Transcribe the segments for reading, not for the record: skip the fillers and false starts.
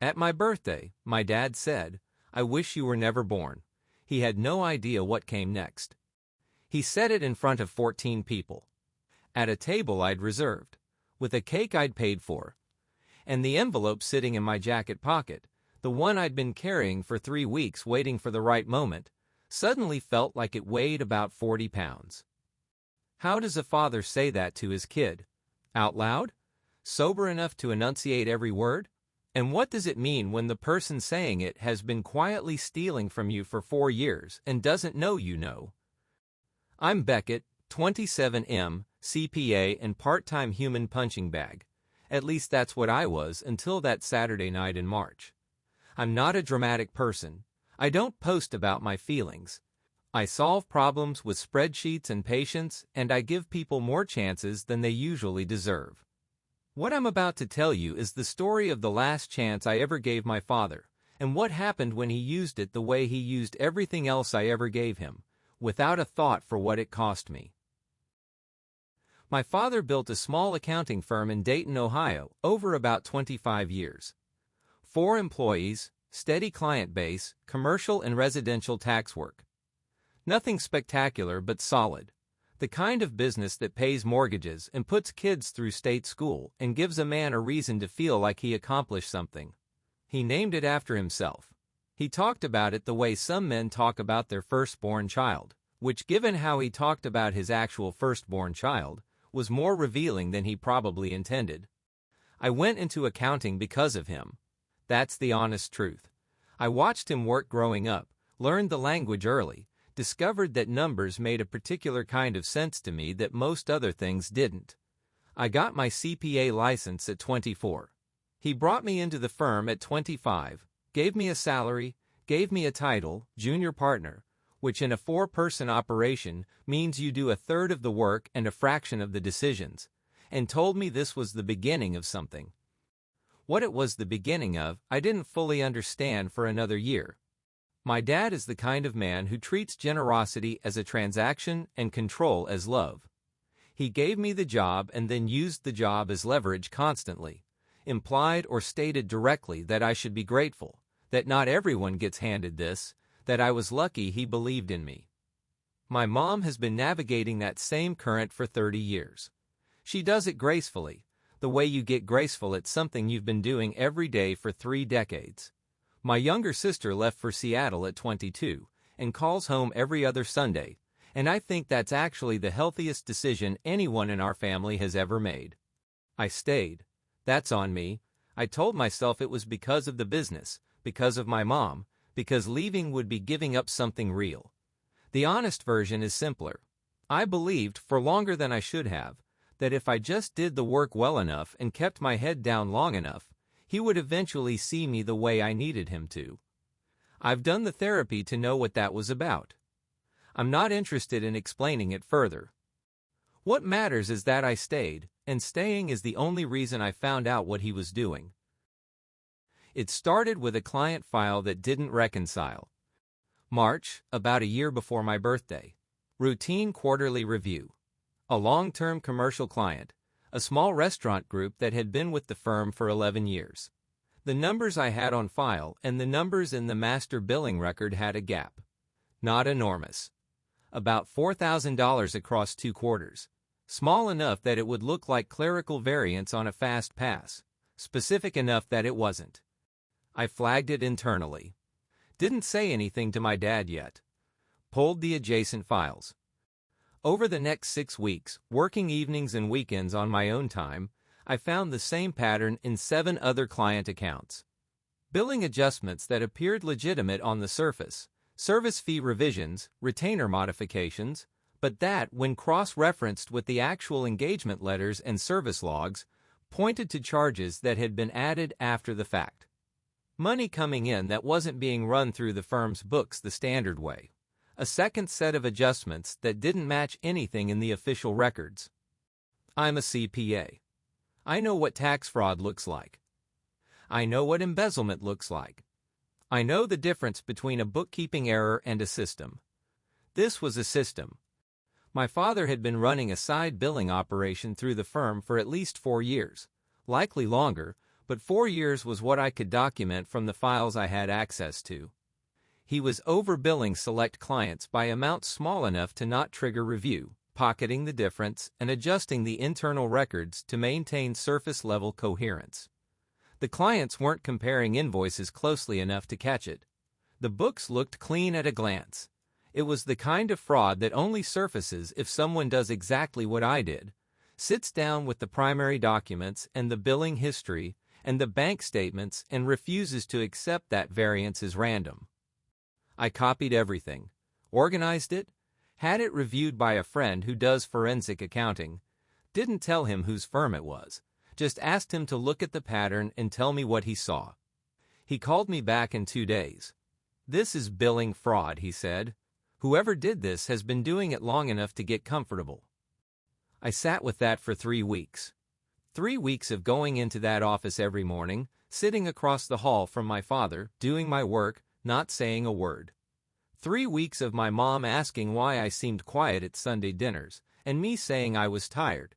At my birthday, my dad said, "I wish you were never born." He had no idea what came next. He said it in front of 14 people. At a table I'd reserved, with a cake I'd paid for, and the envelope sitting in my jacket pocket, the one I'd been carrying for 3 weeks waiting for the right moment, suddenly felt like it weighed about 40 pounds. How does a father say that to his kid? Out loud? Sober enough to enunciate every word? And what does it mean when the person saying it has been quietly stealing from you for 4 years and doesn't know you know? I'm Beckett, 27M, CPA and part-time human punching bag. At least that's what I was until that Saturday night in March. I'm not a dramatic person. I don't post about my feelings. I solve problems with spreadsheets and patience, and I give people more chances than they usually deserve. What I'm about to tell you is the story of the last chance I ever gave my father, and what happened when he used it the way he used everything else I ever gave him, without a thought for what it cost me. My father built a small accounting firm in Dayton, Ohio, over about 25 years. 4 employees, steady client base, commercial and residential tax work. Nothing spectacular but solid. The kind of business that pays mortgages and puts kids through state school and gives a man a reason to feel like he accomplished something. He named it after himself. He talked about it the way some men talk about their firstborn child, which, given how he talked about his actual firstborn child, was more revealing than he probably intended. I went into accounting because of him. That's the honest truth. I watched him work growing up, learned the language early, discovered that numbers made a particular kind of sense to me that most other things didn't. I got my CPA license at 24. He brought me into the firm at 25, gave me a salary, gave me a title, junior partner, which in a 4-person operation means you do a third of the work and a fraction of the decisions, and told me this was the beginning of something. What it was the beginning of, I didn't fully understand for another year. My dad is the kind of man who treats generosity as a transaction and control as love. He gave me the job and then used the job as leverage constantly, implied or stated directly that I should be grateful, that not everyone gets handed this, that I was lucky he believed in me. My mom has been navigating that same current for 30 years. She does it gracefully, the way you get graceful at something you've been doing every day for 3 decades. My younger sister left for Seattle at 22 and calls home every other Sunday, and I think that's actually the healthiest decision anyone in our family has ever made. I stayed. That's on me. I told myself it was because of the business, because of my mom, because leaving would be giving up something real. The honest version is simpler. I believed, for longer than I should have, that if I just did the work well enough and kept my head down long enough, he would eventually see me the way I needed him to. I've done the therapy to know what that was about. I'm not interested in explaining it further. What matters is that I stayed, and staying is the only reason I found out what he was doing. It started with a client file that didn't reconcile. March, about a year before my birthday. Routine quarterly review. A long-term commercial client. A small restaurant group that had been with the firm for 11 years. The numbers I had on file and the numbers in the master billing record had a gap. Not enormous. About $4,000 across 2 quarters. Small enough that it would look like clerical variance on a fast pass. Specific enough that it wasn't. I flagged it internally. Didn't say anything to my dad yet. Pulled the adjacent files. Over the next 6 weeks, working evenings and weekends on my own time, I found the same pattern in 7 other client accounts. Billing adjustments that appeared legitimate on the surface, service fee revisions, retainer modifications, but that, when cross-referenced with the actual engagement letters and service logs, pointed to charges that had been added after the fact. Money coming in that wasn't being run through the firm's books the standard way. A second set of adjustments that didn't match anything in the official records. I'm a CPA. I know what tax fraud looks like. I know what embezzlement looks like. I know the difference between a bookkeeping error and a system. This was a system. My father had been running a side billing operation through the firm for at least 4 years, likely longer, but 4 years was what I could document from the files I had access to. He was overbilling select clients by amounts small enough to not trigger review, pocketing the difference, and adjusting the internal records to maintain surface-level coherence. The clients weren't comparing invoices closely enough to catch it. The books looked clean at a glance. It was the kind of fraud that only surfaces if someone does exactly what I did, sits down with the primary documents and the billing history and the bank statements and refuses to accept that variance as random. I copied everything, organized it, had it reviewed by a friend who does forensic accounting, didn't tell him whose firm it was, just asked him to look at the pattern and tell me what he saw. He called me back in 2 days. "This is billing fraud," he said. "Whoever did this has been doing it long enough to get comfortable." I sat with that for 3 weeks. 3 weeks of going into that office every morning, sitting across the hall from my father, doing my work, not saying a word. 3 weeks of my mom asking why I seemed quiet at Sunday dinners, and me saying I was tired.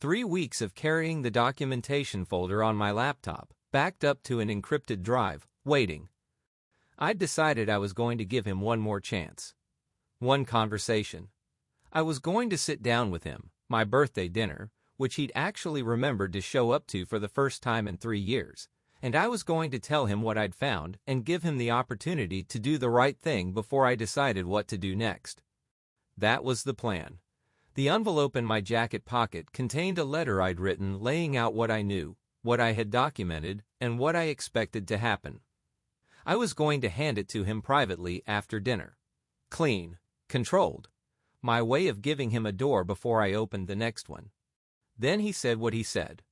3 weeks of carrying the documentation folder on my laptop, backed up to an encrypted drive, waiting. I'd decided I was going to give him one more chance. One conversation. I was going to sit down with him, my birthday dinner, which he'd actually remembered to show up to for the first time in 3 years, and I was going to tell him what I'd found and give him the opportunity to do the right thing before I decided what to do next. That was the plan. The envelope in my jacket pocket contained a letter I'd written laying out what I knew, what I had documented, and what I expected to happen. I was going to hand it to him privately after dinner. Clean, controlled. My way of giving him a door before I opened the next one. Then he said what he said.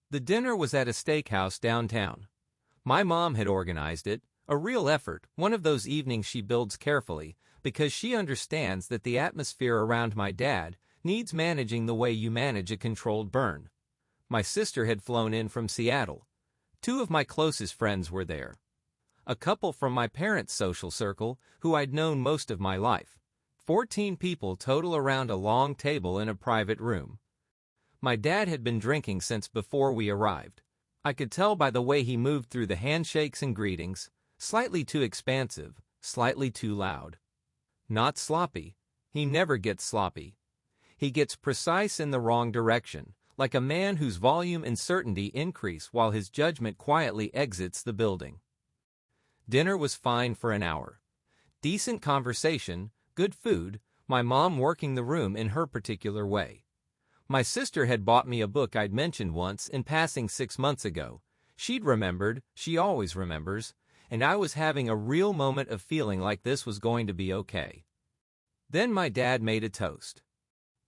The dinner was at a steakhouse downtown. My mom had organized it, a real effort, one of those evenings she builds carefully, because she understands that the atmosphere around my dad needs managing the way you manage a controlled burn. My sister had flown in from Seattle. 2 of my closest friends were there. A couple from my parents' social circle who I'd known most of my life. 14 people total around a long table in a private room. My dad had been drinking since before we arrived. I could tell by the way he moved through the handshakes and greetings, slightly too expansive, slightly too loud. Not sloppy. He never gets sloppy. He gets precise in the wrong direction, like a man whose volume and certainty increase while his judgment quietly exits the building. Dinner was fine for an hour. Decent conversation, good food, my mom working the room in her particular way. My sister had bought me a book I'd mentioned once in passing 6 months ago. She'd remembered, she always remembers, and I was having a real moment of feeling like this was going to be okay. Then my dad made a toast.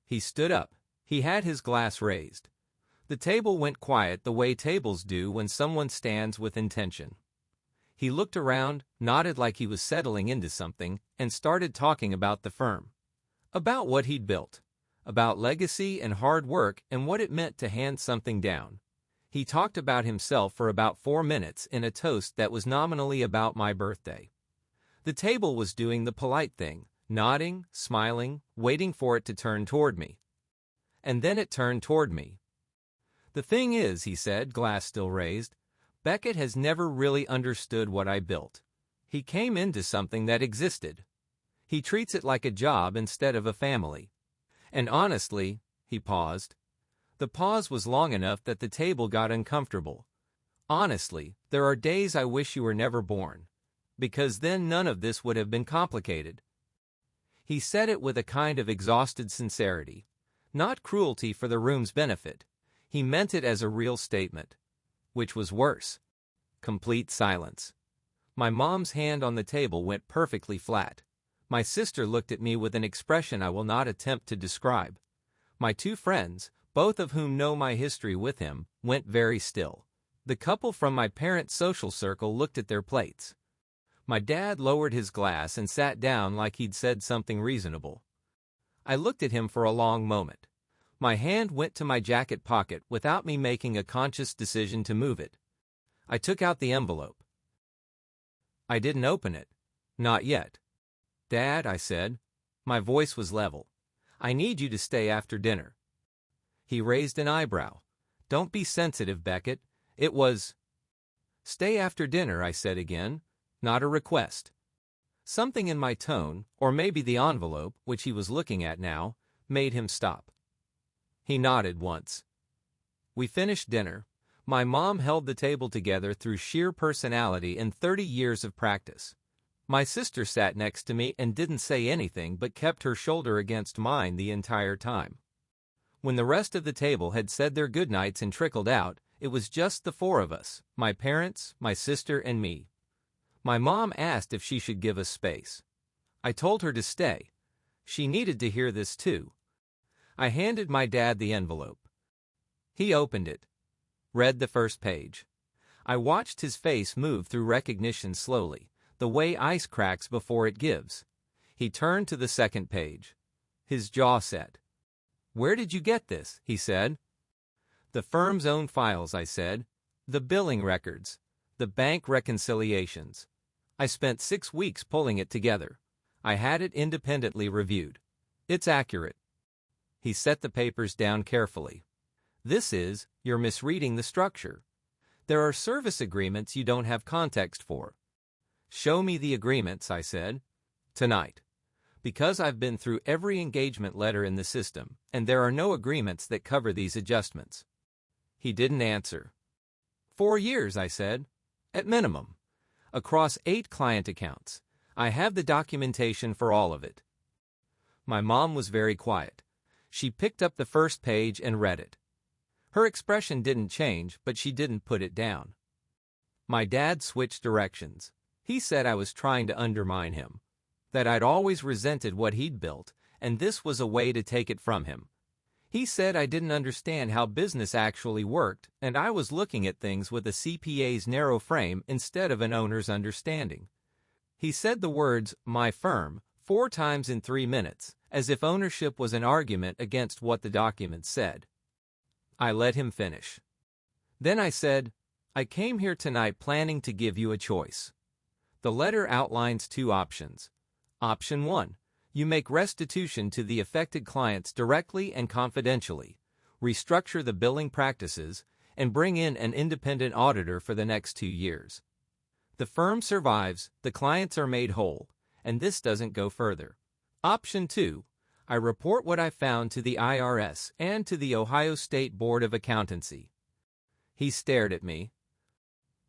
He stood up. He had his glass raised. The table went quiet the way tables do when someone stands with intention. He looked around, nodded like he was settling into something, and started talking about the firm. About what he'd built. About legacy and hard work and what it meant to hand something down. He talked about himself for about 4 minutes in a toast that was nominally about my birthday. The table was doing the polite thing, nodding, smiling, waiting for it to turn toward me. And then it turned toward me. "The thing is," he said, glass still raised, "Beckett has never really understood what I built. He came into something that existed. He treats it like a job instead of a family. And honestly," he paused. The pause was long enough that the table got uncomfortable. "Honestly, there are days I wish you were never born. Because then none of this would have been complicated." He said it with a kind of exhausted sincerity. Not cruelty for the room's benefit. He meant it as a real statement. Which was worse. Complete silence. My mom's hand on the table went perfectly flat. My sister looked at me with an expression I will not attempt to describe. My 2 friends, both of whom know my history with him, went very still. The couple from my parents' social circle looked at their plates. My dad lowered his glass and sat down like he'd said something reasonable. I looked at him for a long moment. My hand went to my jacket pocket without me making a conscious decision to move it. I took out the envelope. I didn't open it. Not yet. "Dad," I said. My voice was level. "I need you to stay after dinner." He raised an eyebrow. Don't be sensitive, Beckett. It was. Stay after dinner, I said again, not a request. Something in my tone, or maybe the envelope, which he was looking at now, made him stop. He nodded once. We finished dinner. My mom held the table together through sheer personality and 30 years of practice. My sister sat next to me and didn't say anything but kept her shoulder against mine the entire time. When the rest of the table had said their goodnights and trickled out, it was just the four of us, my parents, my sister, and me. My mom asked if she should give us space. I told her to stay. She needed to hear this too. I handed my dad the envelope. He opened it, read the first page. I watched his face move through recognition slowly, the way ice cracks before it gives. He turned to the second page. His jaw set. Where did you get this? He said. The firm's own files, I said. The billing records. The bank reconciliations. I spent 6 weeks pulling it together. I had it independently reviewed. It's accurate. He set the papers down carefully. You're misreading the structure. There are service agreements you don't have context for. Show me the agreements, I said. Tonight. Because I've been through every engagement letter in the system, and there are no agreements that cover these adjustments. He didn't answer. 4 years, I said. At minimum. Across 8 client accounts. I have the documentation for all of it. My mom was very quiet. She picked up the first page and read it. Her expression didn't change, but she didn't put it down. My dad switched directions. He said I was trying to undermine him. That I'd always resented what he'd built, and this was a way to take it from him. He said I didn't understand how business actually worked, and I was looking at things with a CPA's narrow frame instead of an owner's understanding. He said the words, my firm, 4 times in 3 minutes, as if ownership was an argument against what the document said. I let him finish. Then I said, I came here tonight planning to give you a choice. The letter outlines 2 options. Option 1. You make restitution to the affected clients directly and confidentially, restructure the billing practices, and bring in an independent auditor for the next 2 years. The firm survives, the clients are made whole, and this doesn't go further. Option 2. I report what I found to the IRS and to the Ohio State Board of Accountancy. He stared at me.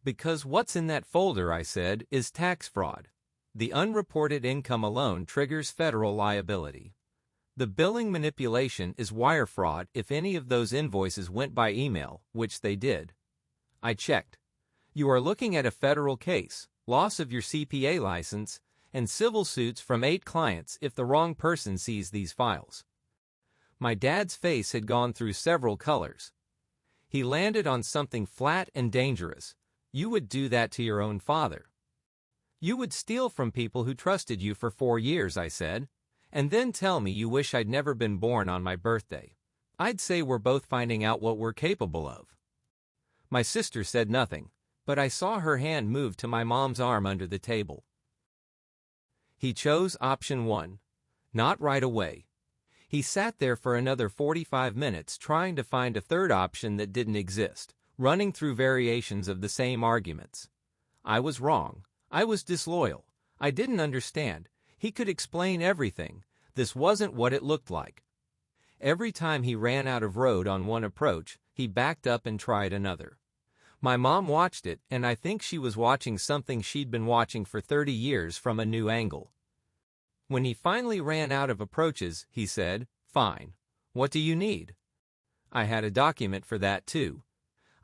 Because what's in that folder, I said, is tax fraud. The unreported income alone triggers federal liability. The billing manipulation is wire fraud if any of those invoices went by email, which they did. I checked. You are looking at a federal case, loss of your CPA license, and civil suits from 8 clients if the wrong person sees these files. My dad's face had gone through several colors. He landed on something flat and dangerous. You would do that to your own father. You would steal from people who trusted you for 4 years, I said, and then tell me you wish I'd never been born on my birthday. I'd say we're both finding out what we're capable of. My sister said nothing, but I saw her hand move to my mom's arm under the table. He chose option 1. Not right away. He sat there for another 45 minutes trying to find a third option that didn't exist, running through variations of the same arguments. I was wrong. I was disloyal. I didn't understand. He could explain everything. This wasn't what it looked like. Every time he ran out of road on one approach, he backed up and tried another. My mom watched it, and I think she was watching something she'd been watching for 30 years from a new angle. When he finally ran out of approaches, he said, Fine. What do you need? I had a document for that too.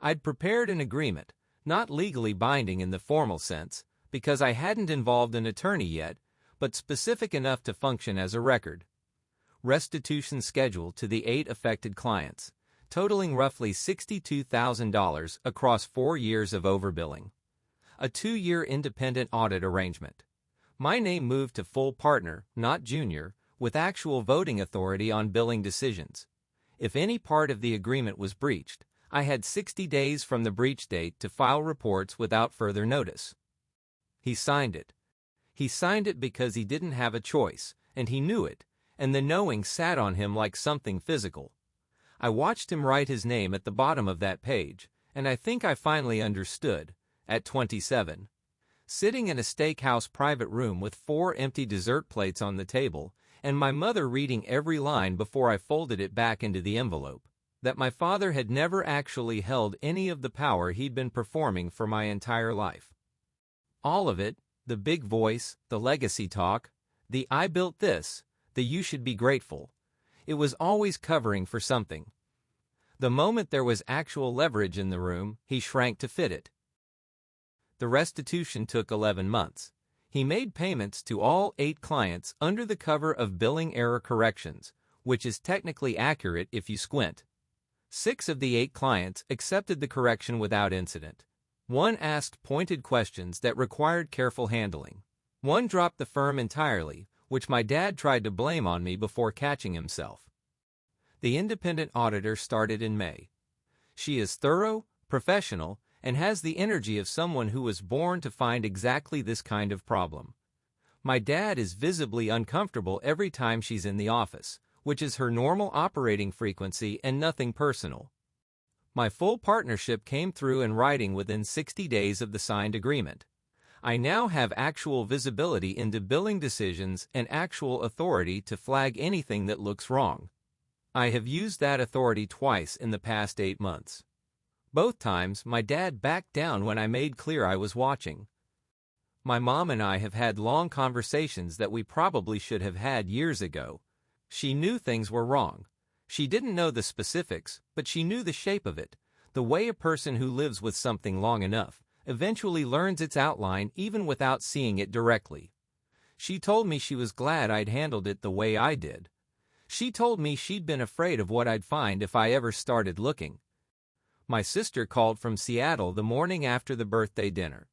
I'd prepared an agreement, not legally binding in the formal sense, because I hadn't involved an attorney yet, but specific enough to function as a record. Restitution schedule to the 8 affected clients, totaling roughly $62,000 across 4 years of overbilling. A 2-year independent audit arrangement. My name moved to full partner, not junior, with actual voting authority on billing decisions. If any part of the agreement was breached, I had 60 days from the breach date to file reports without further notice. He signed it. He signed it because he didn't have a choice, and he knew it, and the knowing sat on him like something physical. I watched him write his name at the bottom of that page, and I think I finally understood, at 27. Sitting in a steakhouse private room with 4 empty dessert plates on the table, and my mother reading every line before I folded it back into the envelope, that my father had never actually held any of the power he'd been performing for my entire life. All of it, the big voice, the legacy talk, the "I built this," the "you should be grateful," it was always covering for something. The moment there was actual leverage in the room, he shrank to fit it. The restitution took 11 months. He made payments to all 8 clients under the cover of billing error corrections, which is technically accurate if you squint. 6 of the 8 clients accepted the correction without incident. 1 asked pointed questions that required careful handling. 1 dropped the firm entirely, which my dad tried to blame on me before catching himself. The independent auditor started in May. She is thorough, professional, and has the energy of someone who was born to find exactly this kind of problem. My dad is visibly uncomfortable every time she's in the office, which is her normal operating frequency and nothing personal. My full partnership came through in writing within 60 days of the signed agreement. I now have actual visibility into billing decisions and actual authority to flag anything that looks wrong. I have used that authority twice in the past 8 months. Both times, my dad backed down when I made clear I was watching. My mom and I have had long conversations that we probably should have had years ago. She knew things were wrong. She didn't know the specifics, but she knew the shape of it, the way a person who lives with something long enough eventually learns its outline even without seeing it directly. She told me she was glad I'd handled it the way I did. She told me she'd been afraid of what I'd find if I ever started looking. My sister called from Seattle the morning after the birthday dinner.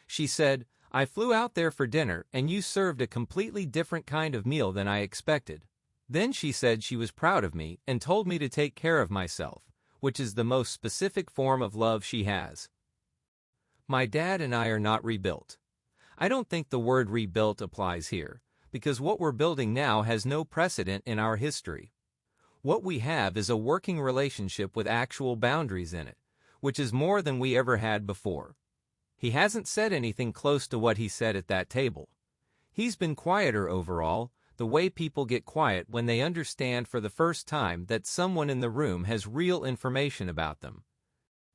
She said, "I flew out there for dinner and you served a completely different kind of meal than I expected." Then she said she was proud of me and told me to take care of myself, which is the most specific form of love she has. My dad and I are not rebuilt. I don't think the word rebuilt applies here, because what we're building now has no precedent in our history. What we have is a working relationship with actual boundaries in it, which is more than we ever had before. He hasn't said anything close to what he said at that table. He's been quieter overall, the way people get quiet when they understand for the first time that someone in the room has real information about them.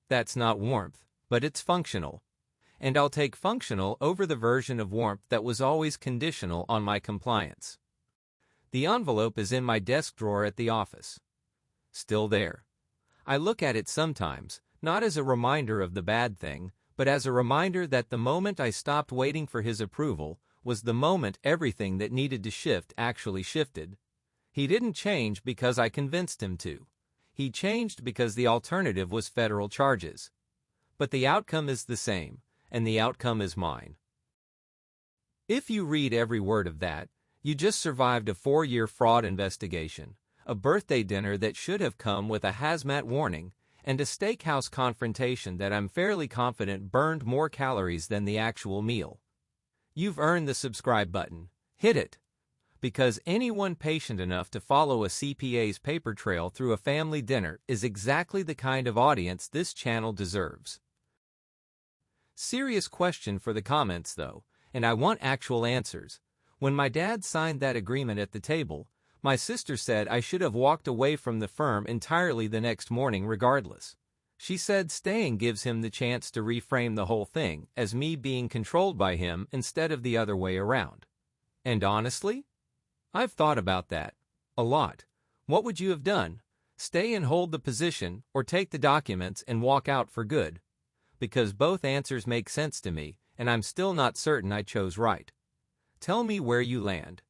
That's not warmth, but it's functional. And I'll take functional over the version of warmth that was always conditional on my compliance. The envelope is in my desk drawer at the office. Still there. I look at it sometimes, not as a reminder of the bad thing, but as a reminder that the moment I stopped waiting for his approval was the moment everything that needed to shift actually shifted. He didn't change because I convinced him to. He changed because the alternative was federal charges. But the outcome is the same, and the outcome is mine. If you read every word of that, you just survived a 4-year fraud investigation, a birthday dinner that should have come with a hazmat warning, and a steakhouse confrontation that I'm fairly confident burned more calories than the actual meal. You've earned the subscribe button. Hit it. Because anyone patient enough to follow a CPA's paper trail through a family dinner is exactly the kind of audience this channel deserves. Serious question for the comments though, and I want actual answers. When my dad signed that agreement at the table, my sister said I should have walked away from the firm entirely the next morning regardless. She said staying gives him the chance to reframe the whole thing as me being controlled by him instead of the other way around. And honestly, I've thought about that. A lot. What would you have done? Stay and hold the position, or take the documents and walk out for good? Because both answers make sense to me, and I'm still not certain I chose right. Tell me where you land.